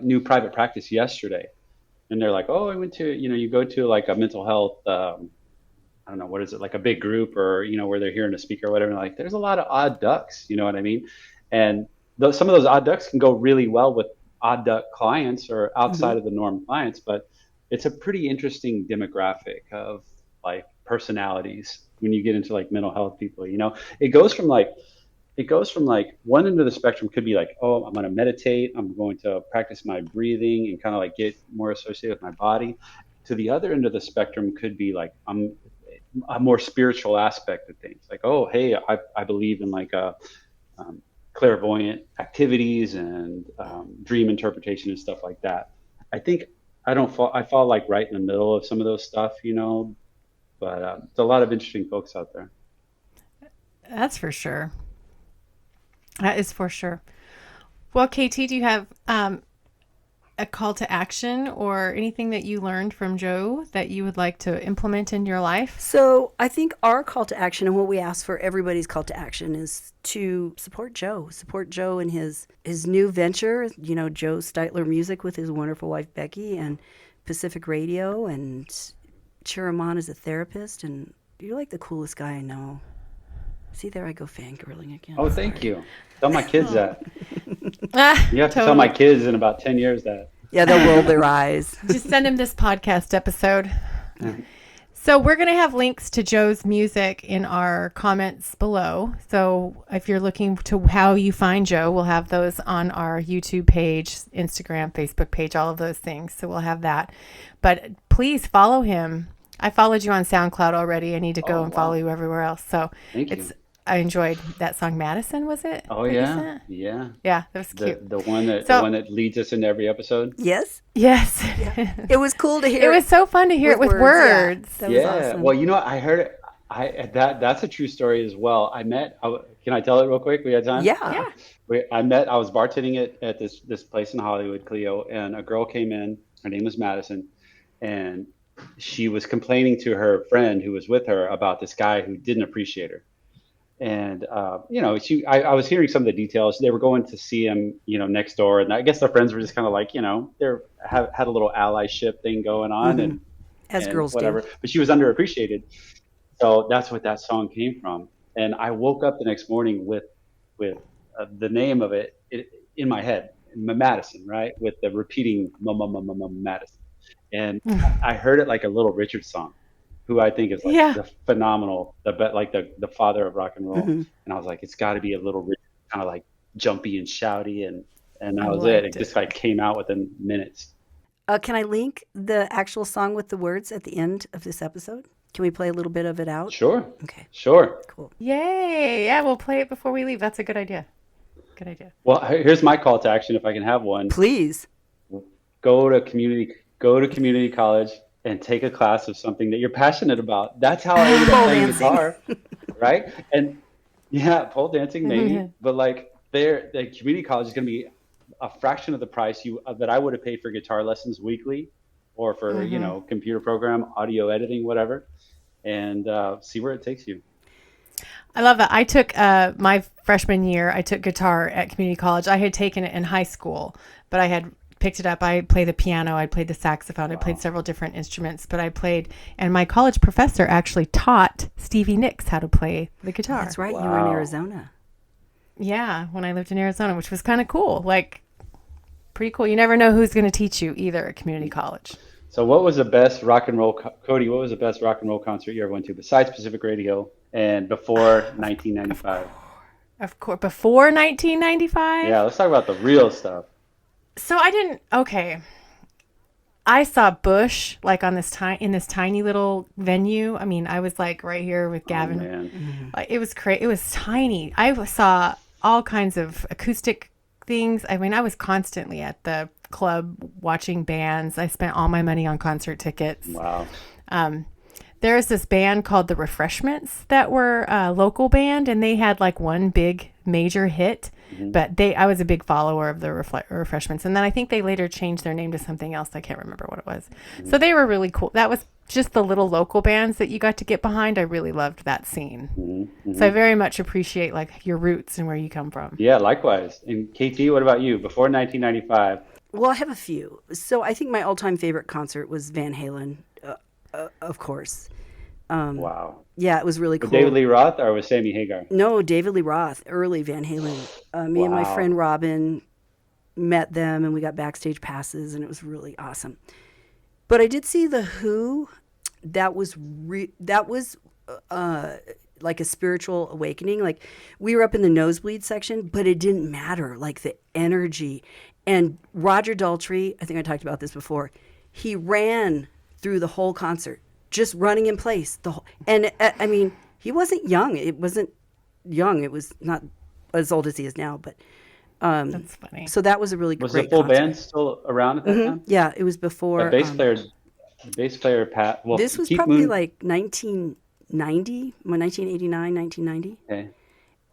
new private practice yesterday, and they're like, "Oh, I went to you go to like a mental health I don't know what is it like a big group or where they're hearing a speaker or whatever." And like, there's a lot of odd ducks, you know what I mean? And some of those odd ducks can go really well with odd duck clients or Hmm. outside of the norm clients, but it's a pretty interesting demographic of like personalities when you get into like mental health people. It goes from like it goes from like one end of the spectrum could be like, oh, I'm going to meditate, I'm going to practice my breathing and kind of like get more associated with my body. To the other end of the spectrum could be like I'm a more spiritual aspect of things. Like, oh, hey, I believe in like um, clairvoyant activities and dream interpretation and stuff like that. I think I fall like right in the middle of some of those stuff. But there's a lot of interesting folks out there. That's for sure. That is for sure. Well, KT, do you have a call to action or anything that you learned from Joe that you would like to implement in your life? So I think our call to action and what we ask for everybody's call to action is to support Joe. Support Joe in his new venture, Joe Stiteler Music with his wonderful wife Becky and Pacific Radio, and cheer him on as a therapist. And you're like the coolest guy I know. See, there I go fangirling again. Oh, thank you. Tell my kids that. Ah, You have to tell my kids in about 10 years that. Yeah, they'll roll their eyes. Just send him this podcast episode. So we're going to have links to Joe's music in our comments below. So if you're looking to how you find Joe, we'll have those on our YouTube page, Instagram, Facebook page, all of those things. So we'll have that. But please follow him. I followed you on SoundCloud already. I need to go and follow you everywhere else. So Thank you. I enjoyed that song, Madison, was it? Oh, that you yeah. sent? Yeah. Yeah, that was cute. The one that leads us into every episode. Yes. Yes. It was cool to hear. It was so fun to hear it with words. Yeah, that was Yeah. awesome. Well, you know, I heard it. That's a true story as well. Can I tell it real quick? We had time? Yeah. I was bartending at this place in Hollywood, Cleo, and a girl came in. Her name was Madison, and she was complaining to her friend who was with her about this guy who didn't appreciate her. And I was hearing some of the details. They were going to see him, next door, and I guess their friends were just kind of like, had a little allyship thing going on, As and girls whatever. do. But she was underappreciated, so that's what that song came from. And I woke up the next morning with the name of it in my head, Madison, right, with the repeating Madison, and I heard it like a Little Richard song, who I think is like the phenomenal, the father of rock and roll. And I was like, it's got to be a Little Richard, kind of like jumpy and shouty, and that was it. It just like came out within minutes. Can I link the actual song with the words at the end of this episode? Can we play a little bit of it out? Sure. Okay. Sure. Cool. Yay. Yeah, we'll play it before we leave. That's a good idea. Good idea. Well, here's my call to action, if I can have one. Please. Go to community college and take a class of something that you're passionate about. That's how I ended up playing guitar, right? And pole dancing maybe, but like the community college is going to be a fraction of the price that I would have paid for guitar lessons weekly, or for computer program, audio editing, whatever, and see where it takes you. I love that. I took my freshman year, I took guitar at community college. I had taken it in high school, but I had picked it up. I played the piano, I played the saxophone, I played several different instruments, but and my college professor actually taught Stevie Nicks how to play the guitar. That's right. Wow. You were in Arizona. Yeah, when I lived in Arizona, which was kind of cool. Like, pretty cool. You never know who's going to teach you either at community college. So what was the best rock and roll, Cody, what was the best rock and roll concert you ever went to besides Pacific Radio and before 1995? Of course, before 1995? Yeah, let's talk about the real stuff. So I saw Bush like in this tiny little venue. I mean, I was like right here with Gavin. Oh, man. Like, it was crazy. It was tiny. I saw all kinds of acoustic things. I mean, I was constantly at the club watching bands. I spent all my money on concert tickets. Wow. There's this band called The Refreshments that were a local band, and they had like one big major hit. But I was a big follower of the Refreshments, and then I think they later changed their name to something else. I can't remember what it was. So they were really cool. That was just the little local bands that you got to get behind. I really loved that scene. So I very much appreciate like your roots and where you come from. Yeah, likewise. And KT, what about you? Before 1995? Well, I have a few. So I think my all-time favorite concert was Van Halen, of course. Wow. Yeah, it was really cool. With David Lee Roth or with Sammy Hagar? No, David Lee Roth, early Van Halen. Me and my friend Robin met them, and we got backstage passes, and it was really awesome. But I did see The Who. That was like a spiritual awakening. Like, we were up in the nosebleed section, but it didn't matter. Like, the energy. And Roger Daltrey, I think I talked about this before, he ran through the whole concert, just running in place. And I mean, he wasn't young. It wasn't young. It was not as old as he is now, but That's funny. so that was a really Was great the full concert. band still around at that time? Yeah, it was before. The bass player Pat. Well, This was Keith probably Moon, like 1990, 1989, 1990. Okay.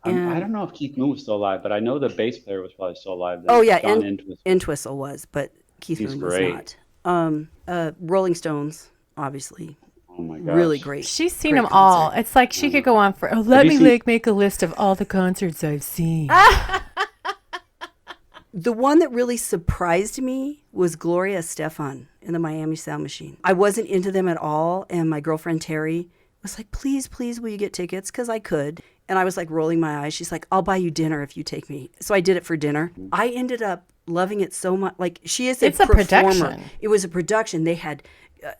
And- I don't know if Keith Moon was still alive, but I know the bass player was probably still alive. Oh yeah, John and Entwistle. Entwistle was, but Keith He's Moon was great. not. Rolling Stones, obviously, Oh my gosh. really great. She's seen Great them all. concert. It's like she could go on for. Oh, let you me seen- like make a list of all the concerts I've seen. The one that really surprised me was Gloria Estefan in the Miami Sound Machine. I wasn't into them at all, and my girlfriend Terry was like, please, please, will you get tickets? Because I could. And I was like rolling my eyes. She's like, I'll buy you dinner if you take me. So I did it for dinner. I ended up loving it so much. Like, she is a It's a performer. production. It was a production. They had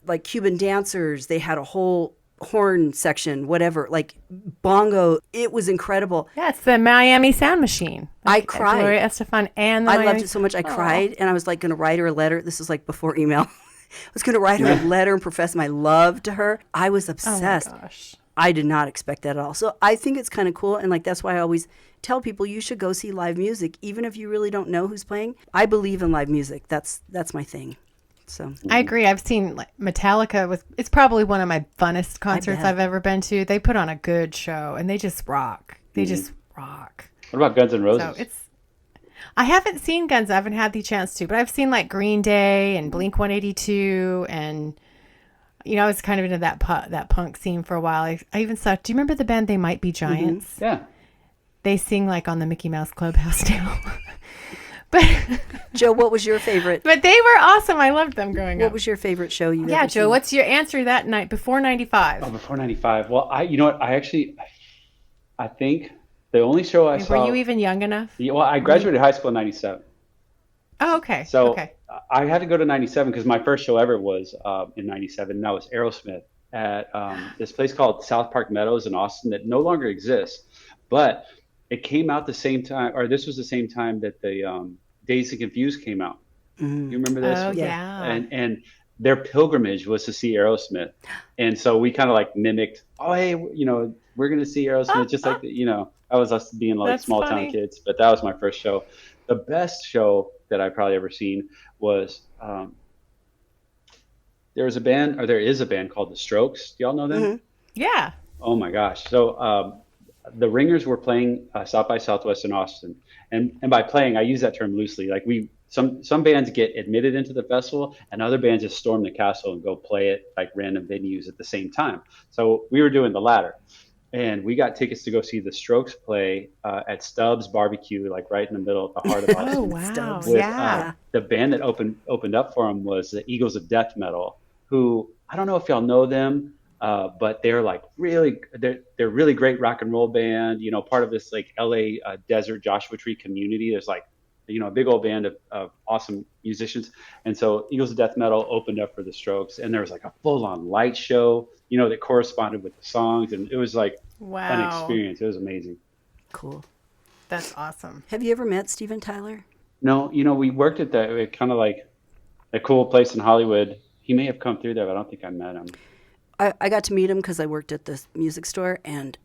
like Cuban dancers. They had a whole horn section, whatever, like bongo. It was incredible. Yeah, it's the Miami Sound Machine. I cried. Gloria Estefan and the I Miami... loved it so much. I cried, and I was like going to write her a letter. This was like before email. I was going to write her a letter and profess my love to her. I was obsessed. Oh my gosh. I did not expect that at all. So I think it's kind of cool. And like, that's why I always tell people you should go see live music, even if you really don't know who's playing. I believe in live music. That's my thing. So I agree. I've seen like Metallica it's probably one of my funnest concerts I've ever been to. They put on a good show and they just rock. They just rock. What about Guns N' Roses? So I haven't seen Guns. I haven't had the chance to, but I've seen like Green Day and Blink 182 and I was kind of into that punk scene for a while. I even saw, do you remember the band They Might Be Giants? Mm-hmm. Yeah. They sing like on the Mickey Mouse Clubhouse now. But Joe, what was your favorite? But they were awesome. I loved them growing up. What was your favorite show you Yeah, ever Joe, seen? what's your answer that night before 95? Oh, before 95. Well, you know what? I think the only show I saw. Were you even young enough? Yeah, well, I graduated high school in 97. Oh, okay. So okay. I had to go to 97 because my first show ever was in 97. And that was Aerosmith at this place called South Park Meadows in Austin that no longer exists. But it came out the same time, or this was the same time that the Dazed and Confused came out. Mm-hmm. You remember this? Oh, yeah. And their pilgrimage was to see Aerosmith. And so we kind of like mimicked, oh, hey, we're going to see Aerosmith just like, that was us being like That's small funny. town kids. But that was my first show. The best show that I probably ever seen was there is a band called The Strokes. Do y'all know them? Mm-hmm. Yeah. Oh my gosh. So the Ringers were playing South by Southwest in Austin. And by playing, I use that term loosely. Like some bands get admitted into the festival and other bands just storm the castle and go play it like random venues at the same time. So we were doing the latter. And we got tickets to go see the Strokes play at Stubbs Barbecue, like right in the middle of the heart of Austin. Oh, wow. Stubbs. Yeah. The band that opened up for them was the Eagles of Death Metal, who I don't know if y'all know them, but they're like they're really great rock and roll band. Part of this like LA desert Joshua Tree community. There's like a big old band of awesome musicians. And so Eagles of Death Metal opened up for the Strokes, and there was like a full on light show, that corresponded with the songs, and it was like an experience. It was amazing. Cool. That's awesome. Have you ever met Steven Tyler? No, we worked at that kind of like a cool place in Hollywood. He may have come through there, but I don't think I met him. I got to meet him because I worked at this music store, and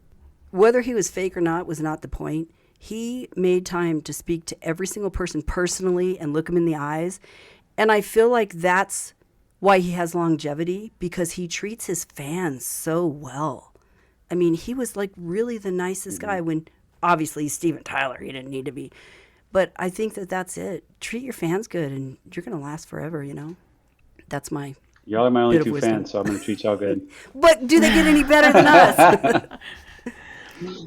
whether he was fake or not was not the point. He made time to speak to every single person personally and look them in the eyes. And I feel like that's why he has longevity, because he treats his fans so well. I mean, he was like really the nicest guy when, obviously, he's Steven Tyler. He didn't need to be. But I think that's it. Treat your fans good, and you're going to last forever, That's my Y'all are my only bit of two wisdom. fans, so I'm going to treat y'all good. But do they get any better than us?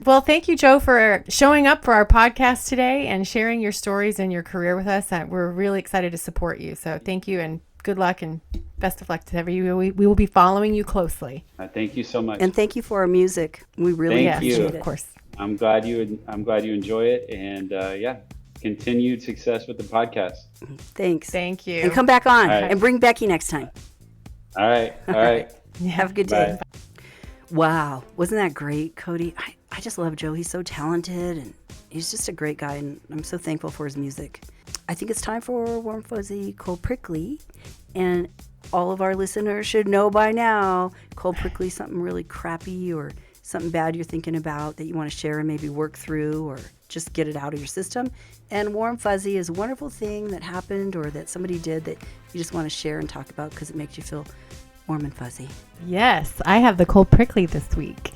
Well, thank you, Joe, for showing up for our podcast today and sharing your stories and your career with us. We're really excited to support you. So thank you, and good luck and best of luck to you. We will be following you closely. Thank you so much. And thank you for our music. We really Thank you. appreciate it. Of course. I'm glad you enjoy it, and continued success with the podcast. Thanks. Thank you. And come back on All right. and bring Becky next time. All right. Have a good day. Bye. Wow. Wasn't that great, Cody? I just love Joe. He's so talented, and he's just a great guy, and I'm so thankful for his music. I think it's time for Warm Fuzzy Cold Prickly, and all of our listeners should know by now, Cold Prickly, something really crappy or something bad you're thinking about that you want to share and maybe work through or just get it out of your system. And Warm Fuzzy is a wonderful thing that happened or that somebody did that you just want to share and talk about because it makes you feel warm and fuzzy. Yes, I have the cold prickly this week.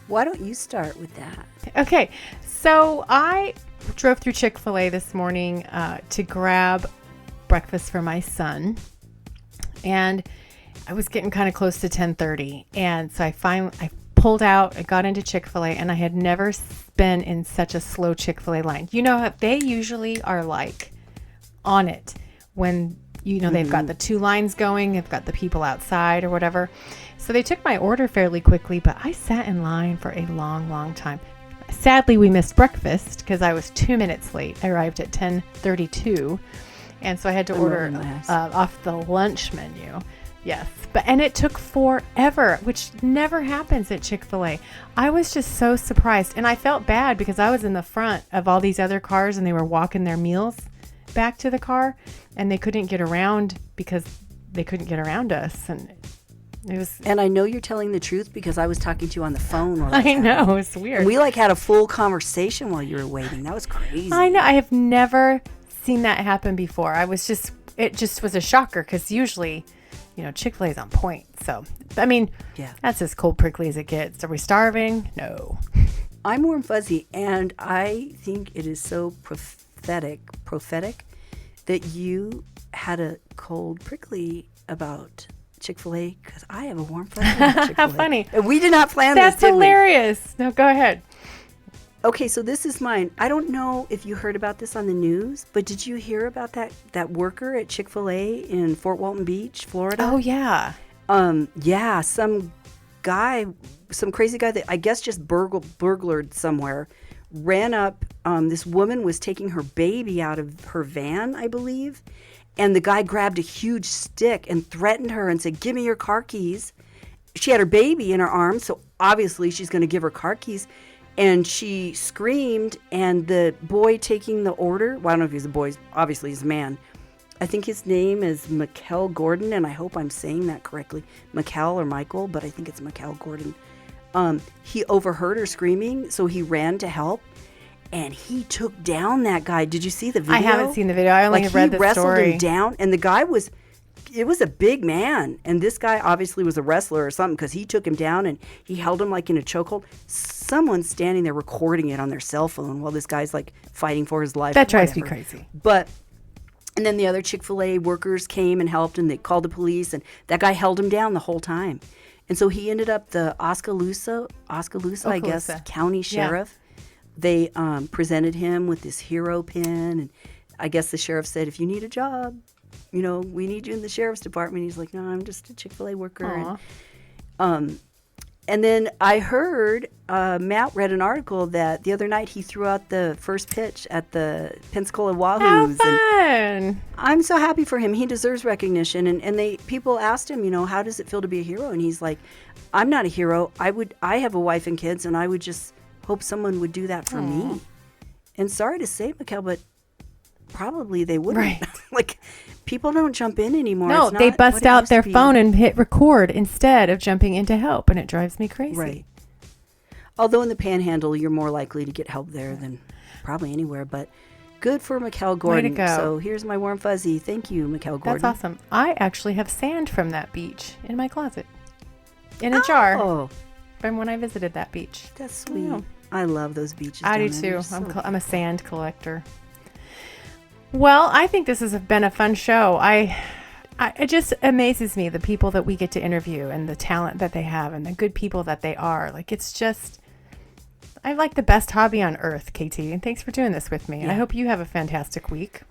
Why don't you start with that? Okay, so I drove through Chick-fil-A this morning to grab breakfast for my son, and I was getting kind of close to 10:30, and so I pulled out, I got into Chick-fil-A, and I had never been in such a slow Chick-fil-A line. They usually are like on it when they've got the 2 lines going. They've got the people outside or whatever. So they took my order fairly quickly, but I sat in line for a long, long time. Sadly, we missed breakfast because I was 2 minutes late. I arrived at 10:32, and so I had to order off the lunch menu. Yes, and it took forever, which never happens at Chick-fil-A. I was just so surprised, and I felt bad because I was in the front of all these other cars, and they were walking their meals back to the car, and they couldn't get around because they couldn't get around us, and it was. And I know you're telling the truth because I was talking to you on the phone. While I know, it's weird. And we had a full conversation while you were waiting. That was crazy. I know. I have never seen that happen before. It just was a shocker because usually, Chick-fil-A is on point. So, I mean, that's as cold prickly as it gets. Are we starving? No. I'm warm fuzzy, and I think it is so prophetic that you had a cold prickly about Chick-fil-A because I have a warm fuzzy about Chick-fil-A. How funny. And we did not plan That's this, did hilarious. No, go ahead. Okay, so this is mine. I don't know if you heard about this on the news, but did you hear about that worker at Chick-fil-A in Fort Walton Beach, Florida? Oh, yeah. Yeah, some crazy guy that I guess just burglared somewhere, ran up. This woman was taking her baby out of her van, I believe, and the guy grabbed a huge stick and threatened her and said, "Give me your car keys." She had her baby in her arms, so obviously she's going to give her car keys. And she screamed, and the boy taking the order, well, I don't know if he's a boy, obviously he's a man. I think his name is Michael Gordon, and I hope I'm saying that correctly. Michael or Michael, but I think it's Michael Gordon. He overheard her screaming, so he ran to help, and he took down that guy. Did you see the video? I haven't seen the video. I only have read the story. He wrestled him down, and the guy it was a big man, and this guy obviously was a wrestler or something because he took him down and he held him in a chokehold. Someone's standing there recording it on their cell phone while this guy's fighting for his life. That drives me crazy. And then the other Chick-fil-A workers came and helped, and they called the police, and that guy held him down the whole time. And so he ended up the Oskaloosa, I guess, county sheriff. Yeah. They presented him with this hero pin, and I guess the sheriff said, "If you need a job, we need you in the sheriff's department." He's like, "No, I'm just a Chick-fil-A worker." And then I heard Matt read an article that the other night he threw out the first pitch at the Pensacola Wahoos. How fun! And I'm so happy for him. He deserves recognition. And people asked him, how does it feel to be a hero? And he's like, "I'm not a hero. I have a wife and kids, and I would just hope someone would do that for me." And sorry to say, Mikkel, but probably they wouldn't. Right. People don't jump in anymore. No, they bust out their phone and hit record instead of jumping in to help, and it drives me crazy. Right. Although in the Panhandle, you're more likely to get help there than probably anywhere. But good for Michael Gordon. Way to go. So here's my warm fuzzy. Thank you, Michael Gordon. That's awesome. I actually have sand from that beach in my closet, in a jar, from when I visited that beach. That's sweet. I love those beaches. I do too. I'm a sand collector. Well, I think this has been a fun show. It just amazes me, the people that we get to interview and the talent that they have and the good people that they are. It's just, I like the best hobby on earth, KT. And thanks for doing this with me. Yeah. I hope you have a fantastic week.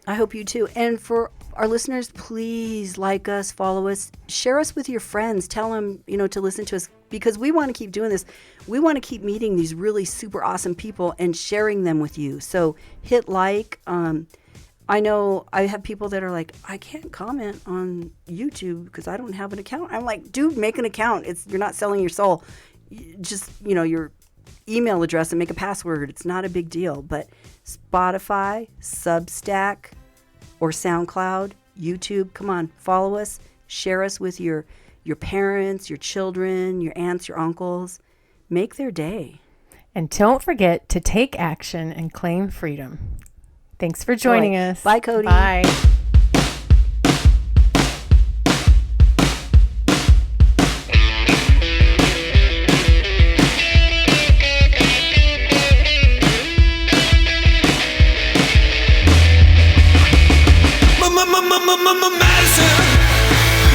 I hope you too. And for our listeners, please like us, follow us, share us with your friends. Tell them, to listen to us because we want to keep doing this. We want to keep meeting these really super awesome people and sharing them with you. So hit like. I know I have people that are like, "I can't comment on YouTube because I don't have an account." I'm like, dude, make an account. You're not selling your soul. Just, your email address and make a password. It's not a big deal. But Spotify, Substack, or SoundCloud, YouTube, come on, follow us, share us with your parents, your children, your aunts, your uncles. Make their day. And don't forget to take action and claim freedom. Thanks for joining us. Bye, Cody. Bye. Madison,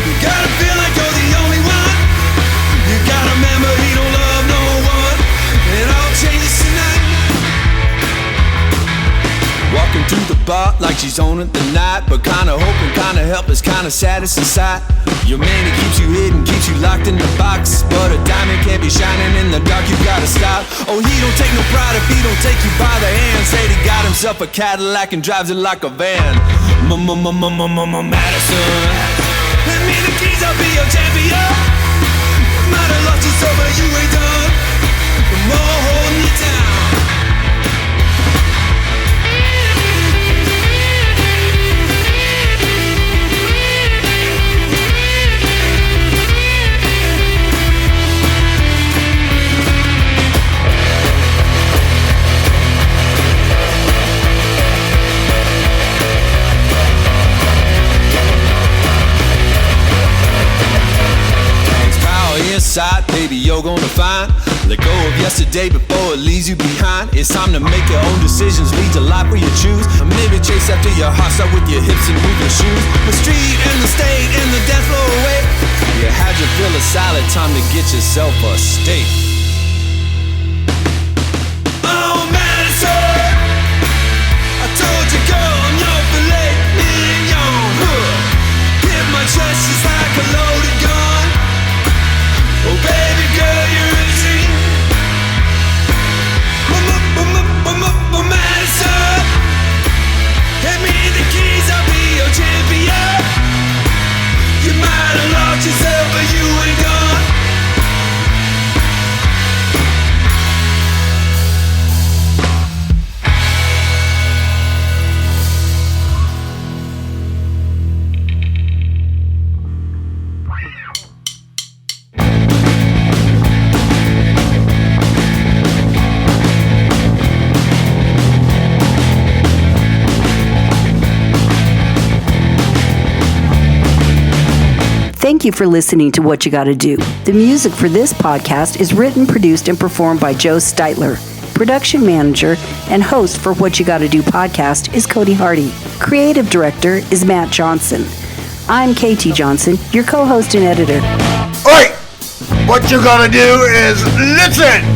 you gotta feel like you're the only one. You gotta remember he don't love no one. It all changes tonight. Walking through the bar like she's on it the night, but kinda hoping, kinda helpless, kinda saddest inside. Your man, he keeps you hidden, keeps you locked in the box, but a diamond can't be shining in the dark, you gotta stop. Oh, he don't take no pride if he don't take you by the hand. Said he got himself a Cadillac and drives it like a van. Madison, hand me the keys, I'll be your champion. Might have lost yourself, but you ain't done. More holding you down. Inside, baby, you're gonna find. Let go of yesterday before it leaves you behind. It's time to make your own decisions, lead your life where you choose. Or maybe chase after your heart, start with your hips and move your shoes. The street and the state and the dance floor away. You had your fill of salad, time to get yourself a steak. Oh, Madison, I told you, girl, I'm your filet mignon. Hit my chest just like a loaded gun. Oh, baby girl, you're a dream. Madison, hand me the keys, I'll be your champion. You might have lost yourself, but you ain't gone. Thank you for listening to What You Gotta Do. The music for this podcast is written, produced, and performed by Joe Stiteler. Production manager and host for What You Gotta Do podcast is Cody Hardy. Creative director is Matt Johnson. I'm KT Johnson, your co-host and editor. Oi! What you gotta do is listen!